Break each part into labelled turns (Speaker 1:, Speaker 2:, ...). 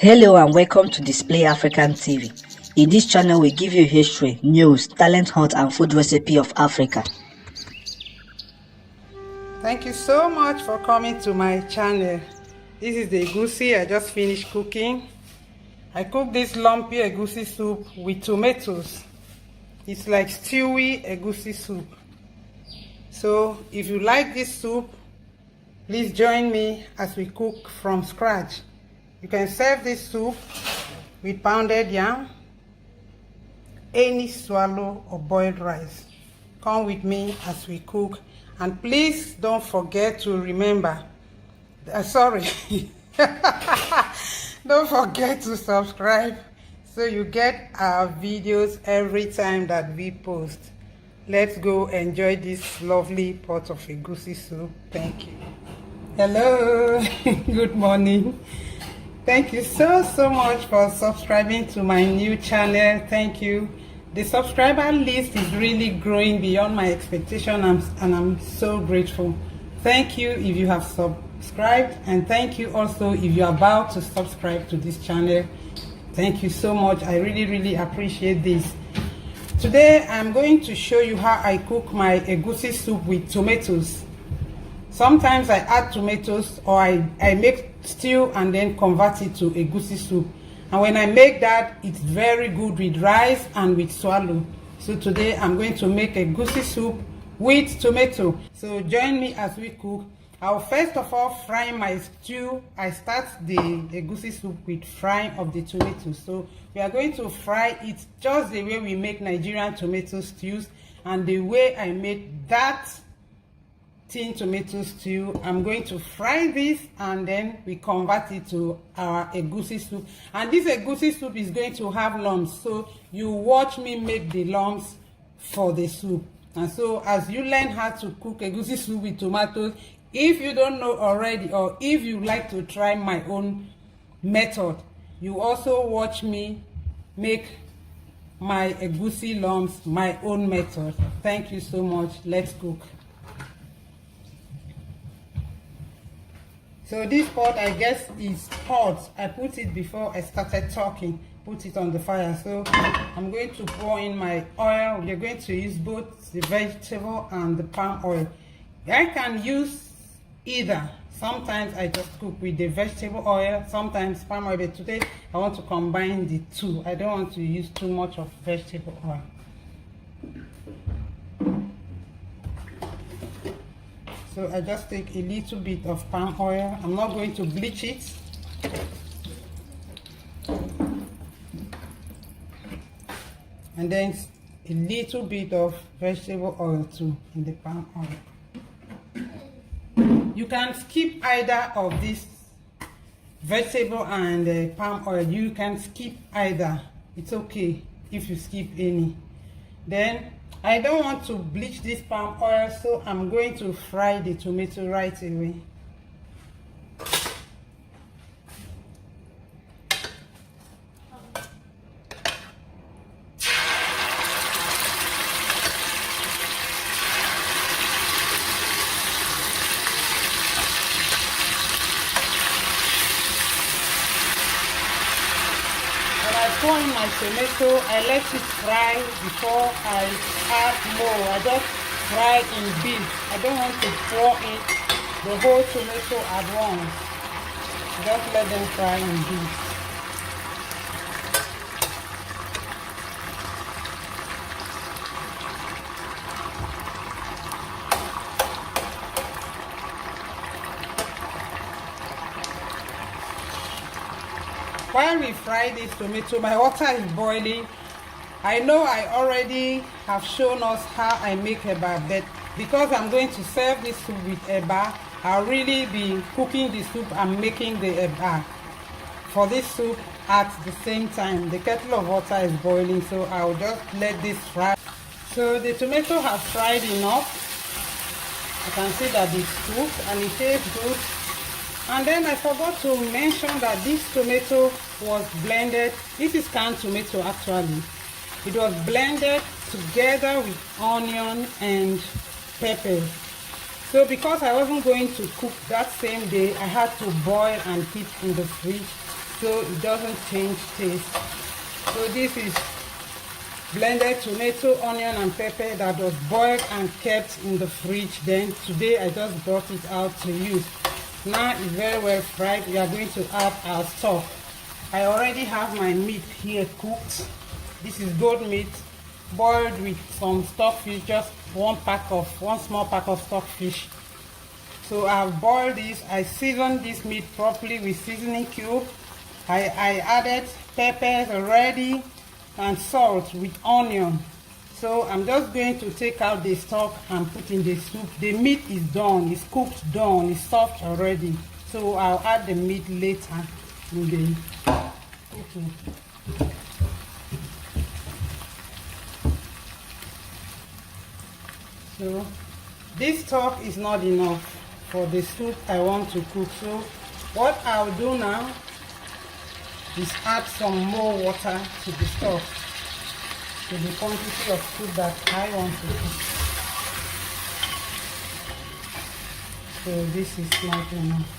Speaker 1: Hello and welcome to Display African TV. In this channel, we give you history, news, talent hunt and food recipe of Africa.
Speaker 2: Thank you so much for coming to my channel. This is the egusi I just finished cooking. I cooked this lumpy egusi soup with tomatoes. It's like stewy egusi soup. So if you like this soup, please join me as we cook from scratch. You can serve this soup with pounded yam, any swallow or boiled rice. Come with me as we cook, and please don't forget to remember, don't forget to subscribe so you get our videos every time that we post. Let's go enjoy this lovely pot of egusi soup. Thank you. Hello. Good morning. Thank you so much for subscribing to my new channel. Thank you. The subscriber list is really growing beyond my expectation, and I'm so grateful. Thank you if you have subscribed, and thank you also if you're about to subscribe to this channel. Thank you so much. I really appreciate this. Today I'm going to show you how I cook my egusi soup with tomatoes. Sometimes I add tomatoes, or I make stew and then convert it to egusi soup. And when I make that, it's very good with rice and with swallow. So today I'm going to make egusi soup with tomato. So join me as we cook. I'll first of all fry my stew. I start the egusi soup with frying of the tomatoes. So we are going to fry it just the way we make Nigerian tomato stews, and the way I make that tin tomato stew. I'm going to fry this and then we convert it to our egusi soup. And this egusi soup is going to have lumps, so you watch me make the lumps for the soup. And so as you learn how to cook egusi soup with tomatoes, if you don't know already, or if you like to try my own method, you also watch me make my egusi lumps my own method. Thank you so much. Let's cook. So this pot, I guess, is hot. I put it before I started talking. Put it on the fire. So I'm going to pour in my oil. We're going to use both the vegetable and the palm oil. I can use either. Sometimes I just cook with the vegetable oil, sometimes palm oil, but today I want to combine the two. I don't want to use too much of vegetable oil. So I just take a little bit of palm oil. I'm not going to bleach it. And then a little bit of vegetable oil too in the palm oil. You can skip either of this vegetable and palm oil. You can skip either. It's okay if you skip any. Then I don't want to bleach this palm oil, so I'm going to fry the tomato right away. Pour in my tomato, I let it fry before I add more. I just fry in bits. I don't want to pour in the whole tomato at once. Just let them fry in bits. While we fry this tomato, my water is boiling. I know I already have shown us how I make eba, but because I'm going to serve this soup with eba, I'll really be cooking the soup and making the eba for this soup at the same time. The kettle of water is boiling, so I'll just let this fry. So the tomato has fried enough. I can see that it's cooked and it tastes good. And then I forgot to mention that this tomato was blended. This is canned tomato actually. It was blended together with onion and pepper. So because I wasn't going to cook that same day, I had to boil and keep in the fridge. so it doesn't change taste. So this is blended tomato, onion and pepper that was boiled and kept in the fridge. Then today I just brought it out to use. Now it's very well fried. We are going to add our stock. I already have my meat here cooked. This is goat meat boiled with some stockfish, just one small pack of stockfish. So I've boiled this. I seasoned this meat properly with seasoning cube. I added peppers already and salt with onion. So I'm just going to take out the stock and put in the soup. The meat is done, it's cooked done, it's soft already. So I'll add the meat later in the cooking. So this stock is not enough for the soup I want to cook. So what I'll do now is add some more water to the stock, to the quantity of soup that I want to cook. So this is not enough.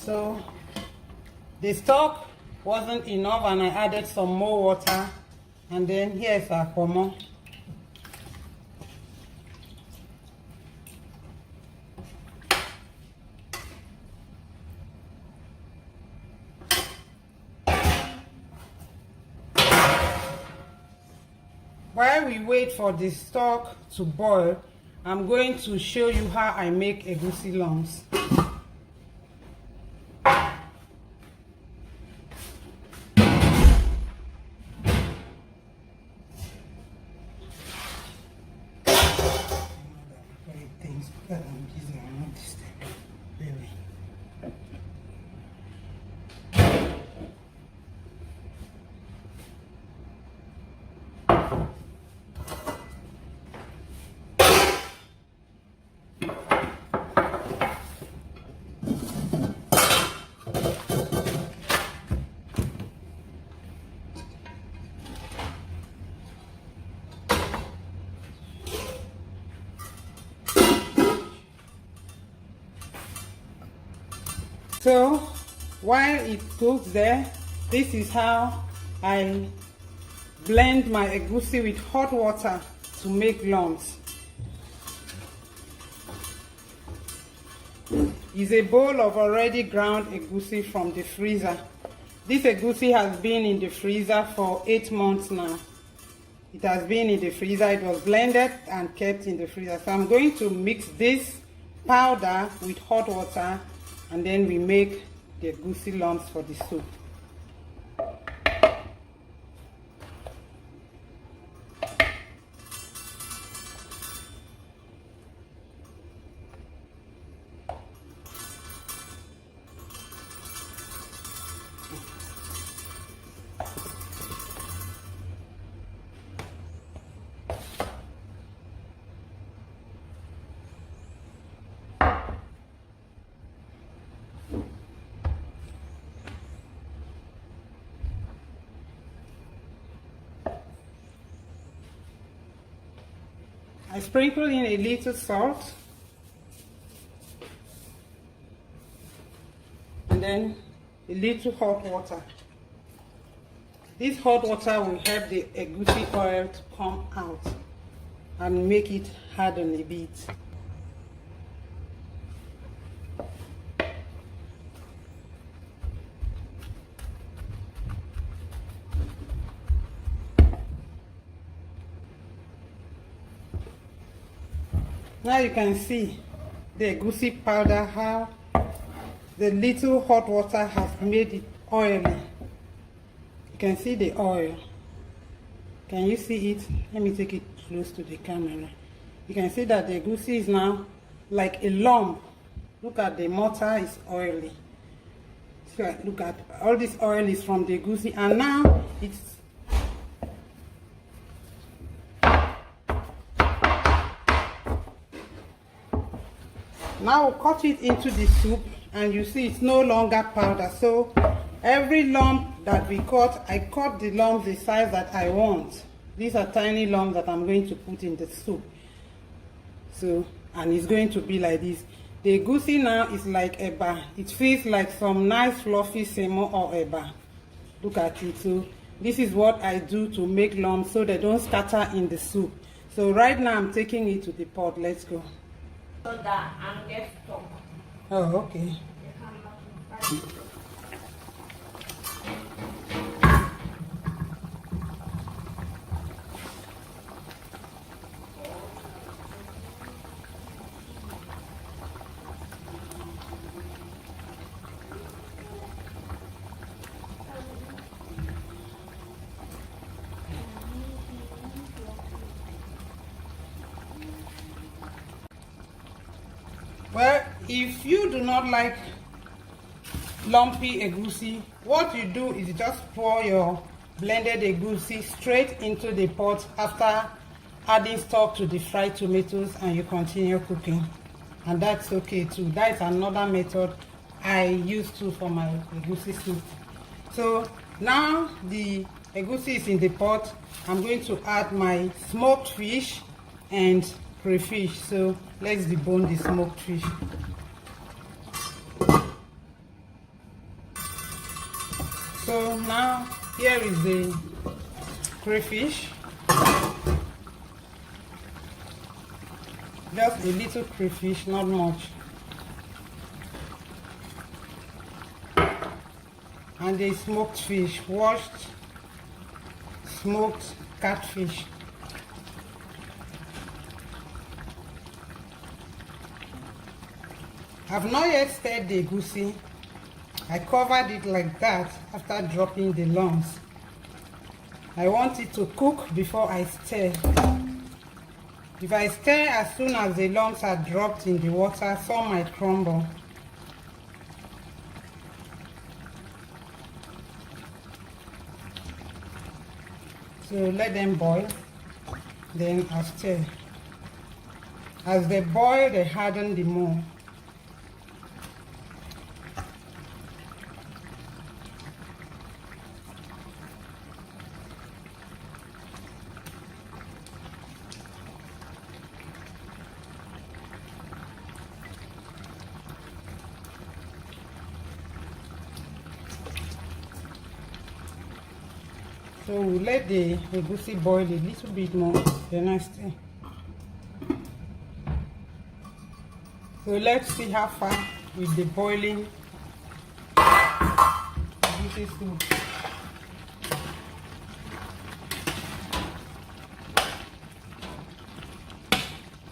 Speaker 2: So the stock wasn't enough and I added some more water, and then here's our pomo. While we wait for the stock to boil, I'm going to show you how I make egusi lumps. So while it cooks there, this is how I blend my egusi with hot water to make lumps. Is a bowl of already ground egusi from the freezer. This egusi has been in the freezer for 8 months now. It has been in the freezer. It was blended and kept in the freezer. So I'm going to mix this powder with hot water, and then we make the egusi lumps for the soup. I sprinkle in a little salt, and then a little hot water. This hot water will help the egusi oil to come out and make it harden a bit. Now you can see the egusi powder, how the little hot water has made it oily. You can see the oil. Can you see it? Let me take it close to the camera. You can see that the egusi is now like a lump. Look at the mortar, is oily. So look at all this oil is from the egusi, and now it's Now we'll cut it into the soup, and you see it's no longer powder. So every lump that we cut, I cut the lumps the size that I want. These are tiny lumps that I'm going to put in the soup. So, and it's going to be like this. The egusi now is like eba. It feels like some nice fluffy semo or eba. Look at it. So this is what I do to make lumps so they don't scatter in the soup. So right now I'm taking it to the pot. Let's go.
Speaker 3: So that I'm get stuck.
Speaker 2: Oh, okay. Well, if you do not like lumpy egusi, what you do is just pour your blended egusi straight into the pot after adding stock to the fried tomatoes, and you continue cooking. And that's okay too. That's another method I use too for my egusi soup. So now the egusi is in the pot. I'm going to add my smoked fish and crayfish. So let's debone the smoked fish. So now here is the crayfish. Just a little crayfish, not much. And the smoked fish, washed smoked catfish. I've not yet stirred the egusi. I covered it like that after dropping the lumps. I want it to cook before I stir. If I stir as soon as the lumps are dropped in the water, some might crumble. So let them boil, then I'll stir. As they boil, they harden the more. So we'll let the egusi boil a little bit more, then I stir. So let's see how far with the boiling egusi soup.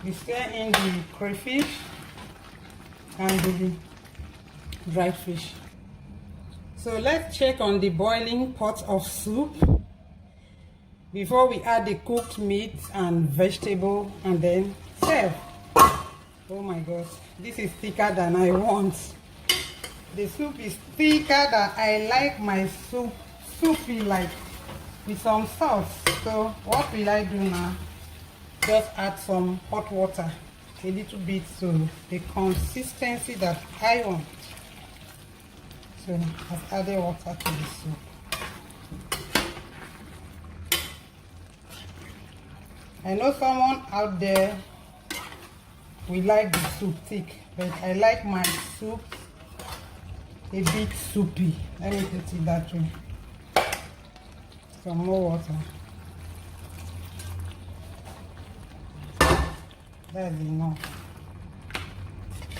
Speaker 2: We stir in the crayfish and the dried fish. So let's check on the boiling pot of soup before we add the cooked meat and vegetable and then serve. Oh my gosh, this is thicker than I want. The soup is thicker than I like my soup, soupy like, with some sauce. So what will I do now? Just add some hot water, a little bit, so the consistency that I want. So I've added water to the soup. I know someone out there will like the soup thick, but I like my soup a bit soupy. Let me put it that way. Some more water. That's enough.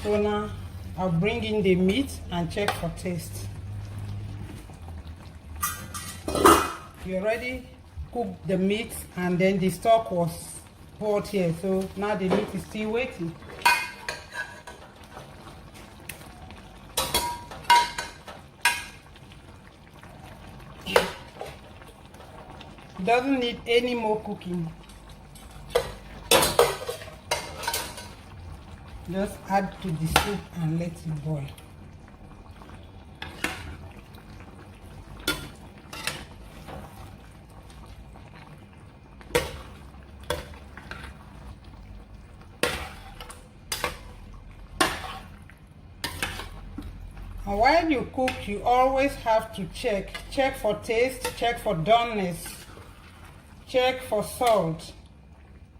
Speaker 2: So now I'll bring in the meat and check for taste. You already cooked the meat and then the stock was poured here. So now the meat is still waiting. It doesn't need any more cooking. Just add to the soup and let it boil. And while you cook, you always have to check for taste, check for doneness, check for salt.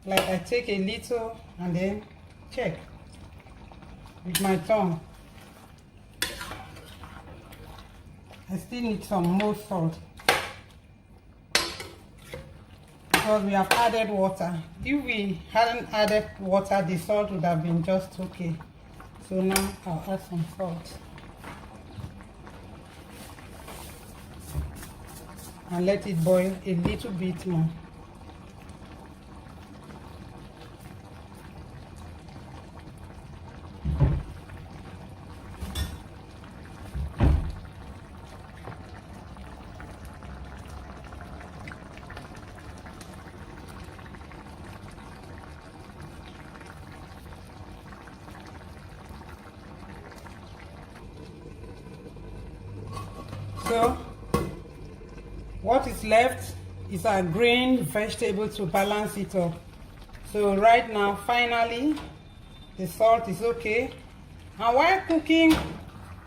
Speaker 2: Like I take a little and then check with my tongue. I still need some more salt because we have added water. If we hadn't added water, the salt would have been just okay. So now I'll add some salt and let it boil a little bit more. So what is left is our green vegetable to balance it up. So right now, finally, the salt is okay. And while cooking,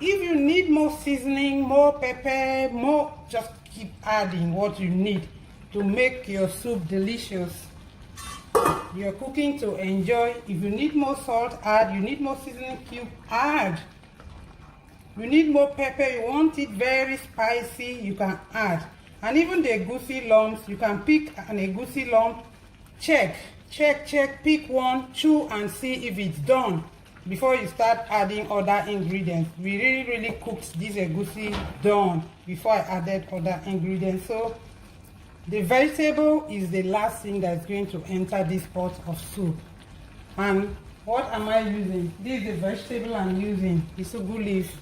Speaker 2: if you need more seasoning, more pepper, more, just keep adding what you need to make your soup delicious. You're cooking to enjoy. If you need more salt, add. You need more seasoning cube, add. You need more pepper, you want it very spicy, you can add. And even the egusi lumps, you can pick an egusi lump, check, pick one, chew and see if it's done before you start adding other ingredients. We really cooked this egusi done before I added other ingredients. So the vegetable is the last thing that's going to enter this pot of soup. And what am I using? This is the vegetable I'm using. It's ugu leaf.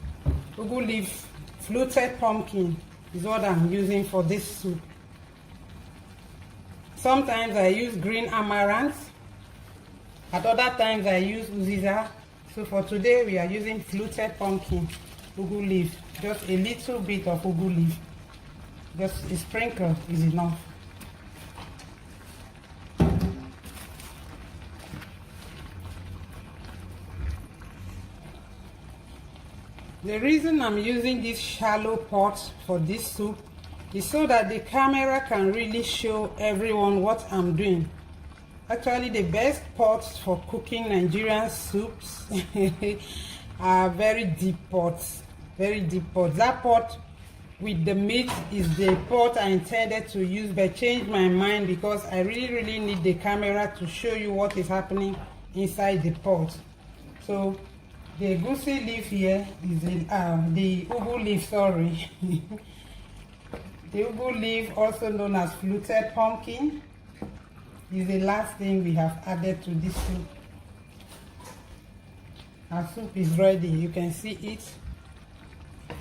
Speaker 2: Ugu leaf, fluted pumpkin is what I'm using for this soup. Sometimes I use green amaranth. At other times I use uziza. So for today we are using fluted pumpkin, ugu leaf. Just a little bit of ugu leaf. Just a sprinkle is enough. The reason I'm using this shallow pot for this soup is so that the camera can really show everyone what I'm doing. Actually, the best pots for cooking Nigerian soups are very deep pots. Very deep pots. That pot with the meat is the pot I intended to use, but changed my mind because I really need the camera to show you what is happening inside the pot. So the egusi leaf here is the ugu leaf, sorry. The ugu leaf, also known as fluted pumpkin, is the last thing we have added to this soup. Our soup is ready. You can see it.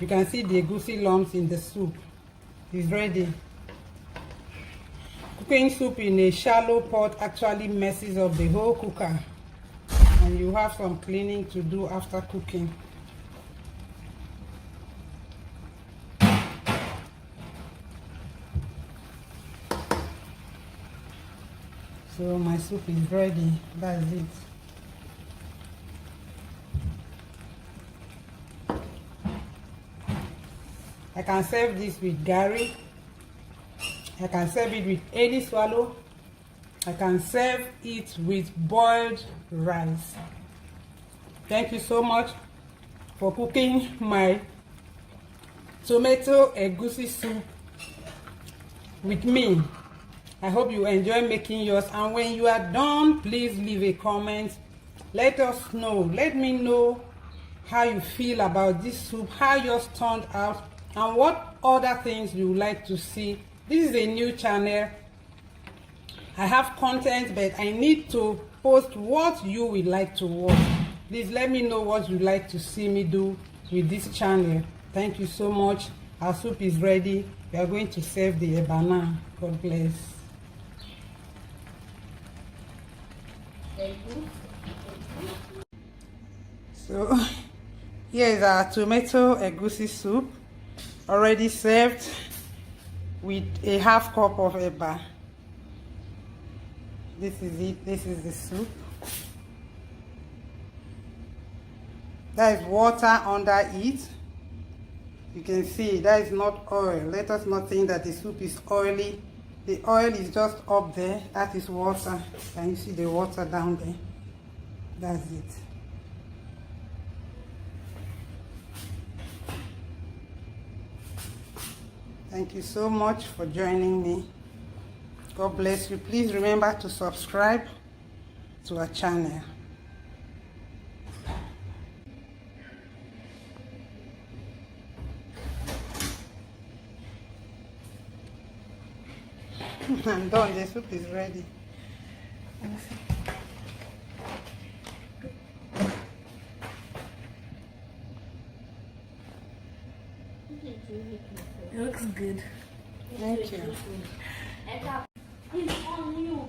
Speaker 2: You can see the egusi lumps in the soup. It's ready. Cooking soup in a shallow pot actually messes up the whole cooker. And you have some cleaning to do after cooking. So my soup is ready. That's it. I can serve this with gari. I can serve it with any swallow. I can serve it with boiled rice. Thank you so much for cooking my tomato egusi soup with me. I hope you enjoy making yours, and when you are done, please leave a comment. Let us know. Let me know how you feel about this soup, how yours turned out, and what other things you would like to see. This is a new channel. I have content, but I need to post what you would like to watch. Please let me know what you'd like to see me do with this channel. Thank you so much. Our soup is ready. We are going to serve the ebana. God bless. So here is our tomato egusi soup, already served with a half cup of eba. This is it. This is the soup. There is water under it. You can see that is not oil. Let us not think that the soup is oily. The oil is just up there. That is water. Can you see the water down there? That's it. Thank you so much for joining me. God bless you. Please remember to subscribe to our channel. I'm done. The soup is ready.
Speaker 4: It looks good.
Speaker 2: Thank you.
Speaker 3: It's on you.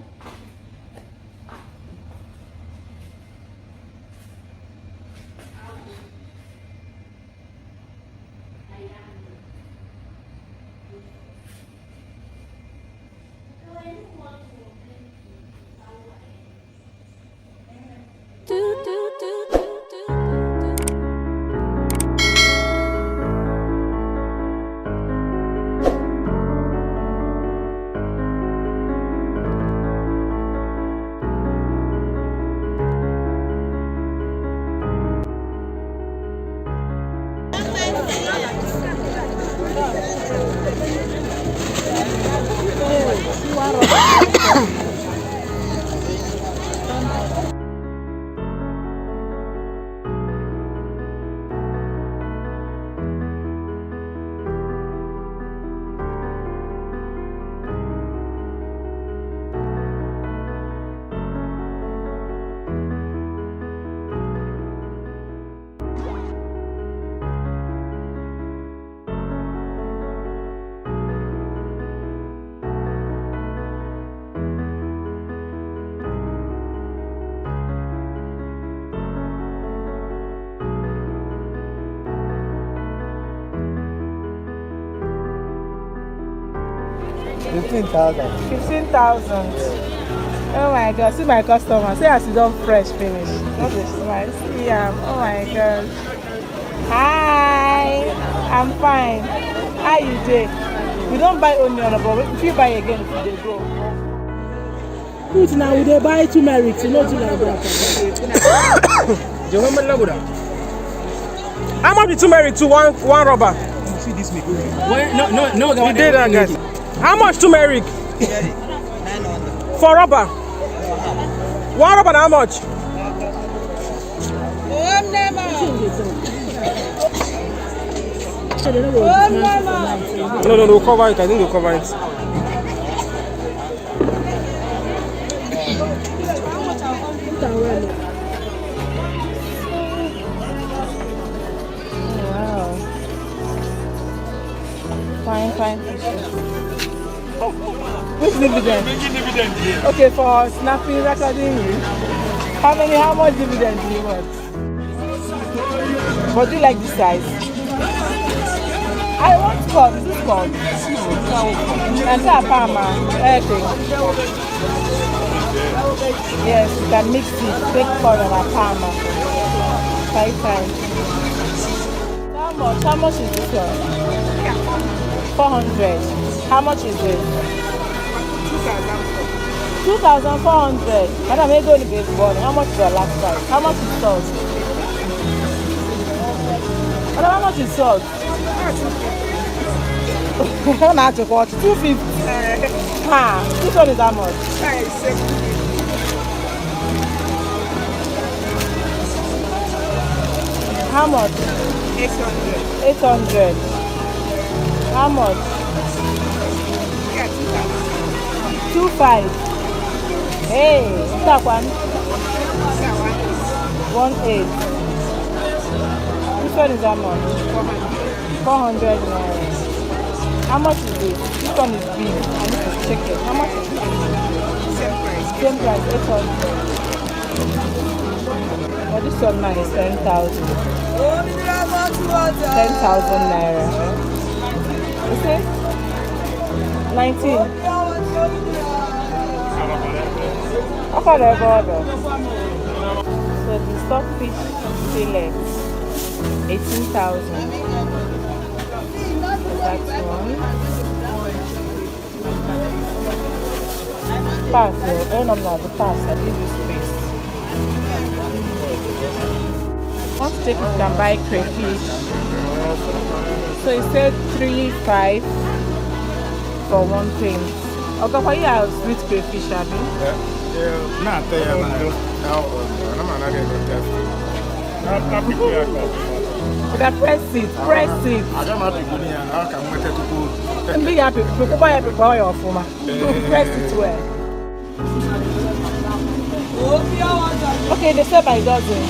Speaker 4: $15,000. 15,000. Oh my God! See my customer. See as you don't fresh finish. That is nice. Yeah. Oh my gosh. Hi. I'm fine. How you doing? We don't buy onion, but if you buy again, if they go.
Speaker 5: Put now we dey buy turmeric, you know to like that.
Speaker 6: How much the turmeric to one rubber?
Speaker 5: See this make.
Speaker 6: We did that, guys. How much turmeric? 4 rubber. 1 rubber, how much? No, they'll cover it. I think they'll cover it.
Speaker 4: Wow. Fine. Which dividend? Okay, for snapping, recording you. How much dividend do you want? But do you like this size? I want called. Is this called? And that Parma. Everything. Yes, you can mix it. Take corn and a Parma. 5 times. How much is this one? 400. How much is this? 2,400. Madam, you go to the morning. How much is your last price? How much is salt? Madam, how much is salt? Not to cost 250. This one is how much? How much? 800. How much? 2,500. Hey, that one? 1,800. This one is how much? 400 naira. How much is this? This one is big. I need to check it. How much is it? Same price, 800. But this one now is 10,000. 10,000 naira. You see? 19. Okay, they border. So the stockfish fillets, 18,000. That's one. Pass, no, the pass. I give you space. Once you take it, you can buy crayfish. So it said 3-5 for one thing. Okay, for you have sweet crayfish, have you?
Speaker 6: Not there, man.
Speaker 4: Press it.
Speaker 6: I don't have to go near. How can we get to go?
Speaker 4: Be happy. Press it well. Okay, they sell by dozen.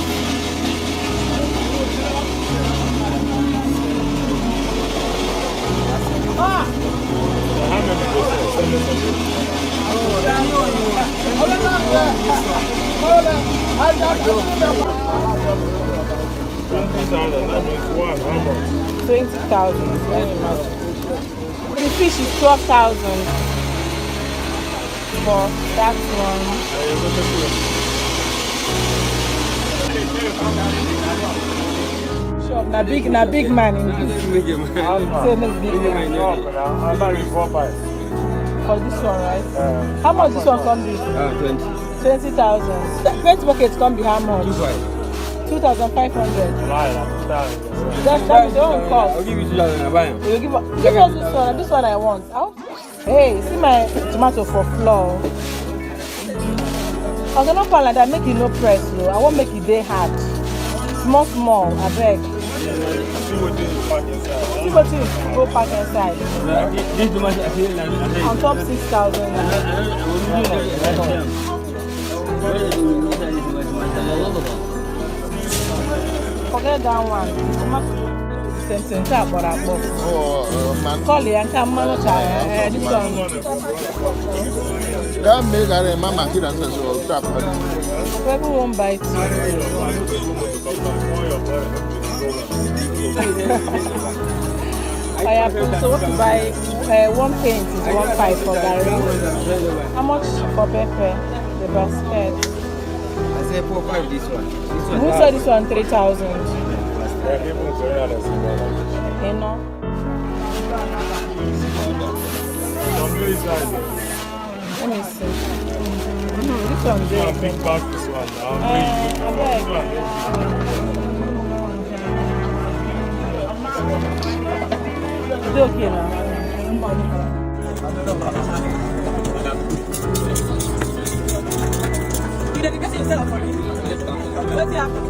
Speaker 4: $20,000. Very much. The fish is 12,000 for that one. Sure, na big man in this. Same big man. For this one, right? How much this one come be? 20,000. 20 buckets come be how much? 2,500. That's your own cost.
Speaker 6: I'll give you 2,000.
Speaker 4: You give this one I want. Hey, see my tomato for flour. I was not like that, make it no press though. I won't make it day hard. Small, I beg. See what you go pack inside. On top 6,000. Forget that one. Same but I bought. Call it and come man. This one.
Speaker 6: That make a mama kid and so trap.
Speaker 4: People won't buy it. I have supposed to buy one paint is 1.5 for Gary. How much for pepper? The basket.
Speaker 6: I say 4.5 this one.
Speaker 4: Who said this one 3,000? You know. Let me see. This one there.
Speaker 6: Big bag this one now.
Speaker 4: It's okay now. You dedicate yourself for me. What's happening?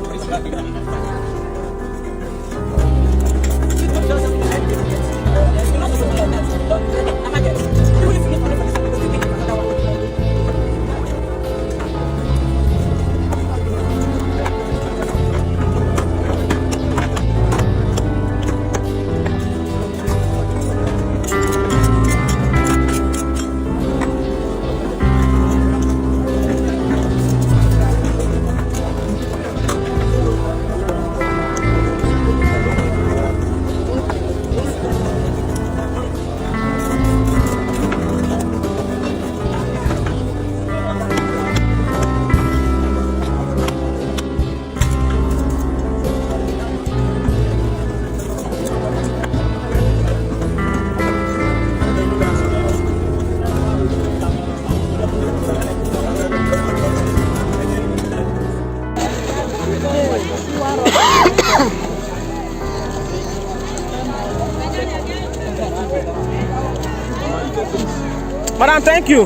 Speaker 6: Madam, thank you.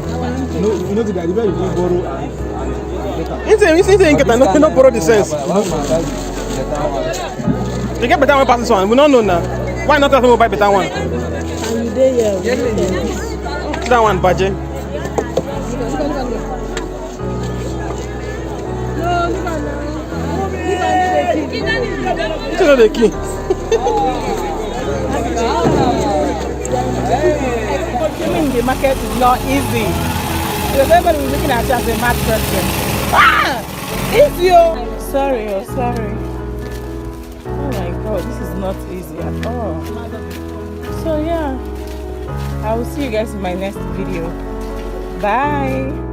Speaker 5: No, you know the guy, you borrow
Speaker 6: and no borrow the sense. You get better one pass this one. We don't know now. Why not tell me buy better one?
Speaker 5: and you there here.
Speaker 6: That one, budget. Look at the key.
Speaker 4: Exporting the market is not easy. Because everybody is looking at you as a mad person. Easy! Sorry. Oh my god, this is not easy at all. So yeah, I will see you guys in my next video. Bye!